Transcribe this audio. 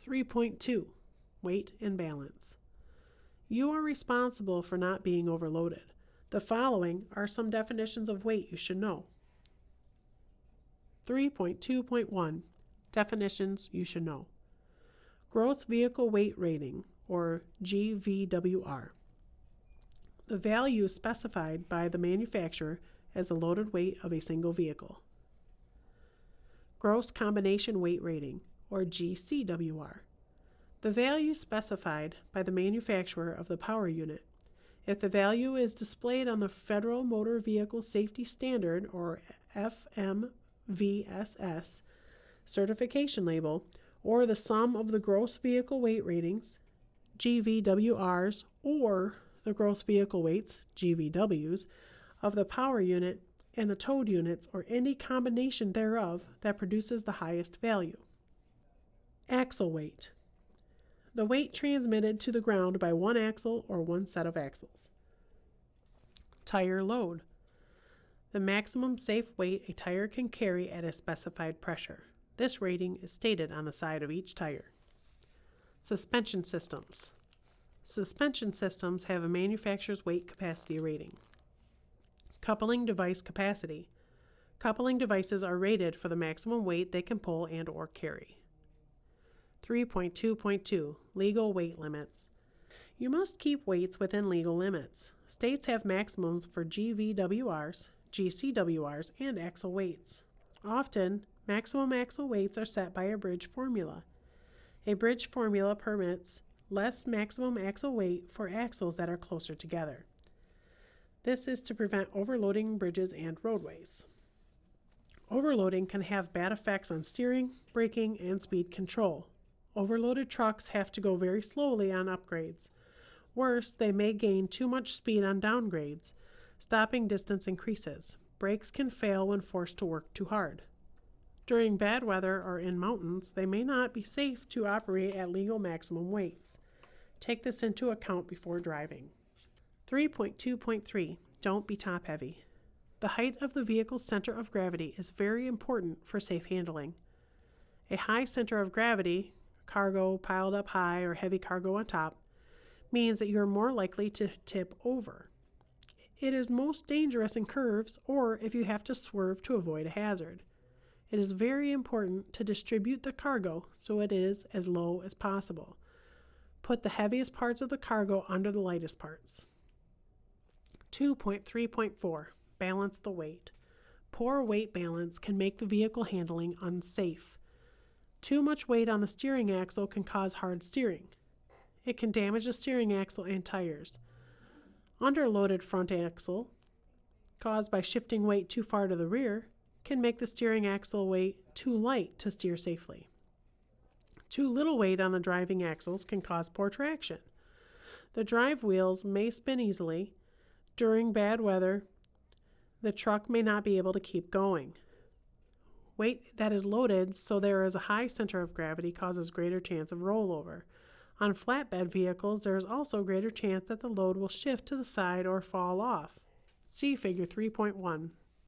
3.2. Weight and balance. You are responsible for not being overloaded. The following are some definitions of weight you should know. 3.2.1. Definitions you should know. Gross Vehicle Weight Rating, or GVWR. The value specified by the manufacturer as the loaded weight of a single vehicle. Gross Combination Weight Rating, or GCWR. The value specified by the manufacturer of the power unit. If the value is displayed on the Federal Motor Vehicle Safety Standard, or FMVSS, certification label, or the sum of the gross vehicle weight ratings, GVWRs, or the gross vehicle weights, GVWs, of the power unit and the towed units, or any combination thereof that produces the highest value. Axle weight. The weight transmitted to the ground by one axle or one set of axles. Tire load. The maximum safe weight a tire can carry at a specified pressure. This rating is stated on the side of each tire. Suspension systems. Suspension systems have a manufacturer's weight capacity rating. Coupling device capacity. Coupling devices are rated for the maximum weight they can pull and or carry. 3.2.2. Legal weight limits. You must keep weights within legal limits. States have maximums for GVWRs, GCWRs, and axle weights. Often, maximum axle weights are set by a bridge formula. A bridge formula permits less maximum axle weight for axles that are closer together. This is to prevent overloading bridges and roadways. Overloading can have bad effects on steering, braking, and speed control. Overloaded trucks have to go very slowly on upgrades. Worse, they may gain too much speed on downgrades. Stopping distance increases. Brakes can fail when forced to work too hard. During bad weather or in mountains, they may not be safe to operate at legal maximum weights. Take this into account before driving. 3.2.3. Don't be top heavy. The height of the vehicle's center of gravity is very important for safe handling. A high center of gravity, cargo piled up high or heavy cargo on top, means that you're more likely to tip over. It is most dangerous in curves or if you have to swerve to avoid a hazard. It is very important to distribute the cargo so it is as low as possible. Put the heaviest parts of the cargo under the lightest parts. 2.3.4. Balance the weight. Poor weight balance can make the vehicle handling unsafe. Too much weight on the steering axle can cause hard steering. It can damage the steering axle and tires. Underloaded front axle, caused by shifting weight too far to the rear, can make the steering axle weight too light to steer safely. Too little weight on the driving axles can cause poor traction. The drive wheels may spin easily. During bad weather, the truck may not be able to keep going. Weight that is loaded so there is a high center of gravity causes greater chance of rollover. On flatbed vehicles, there is also greater chance that the load will shift to the side or fall off. See Figure 3.1.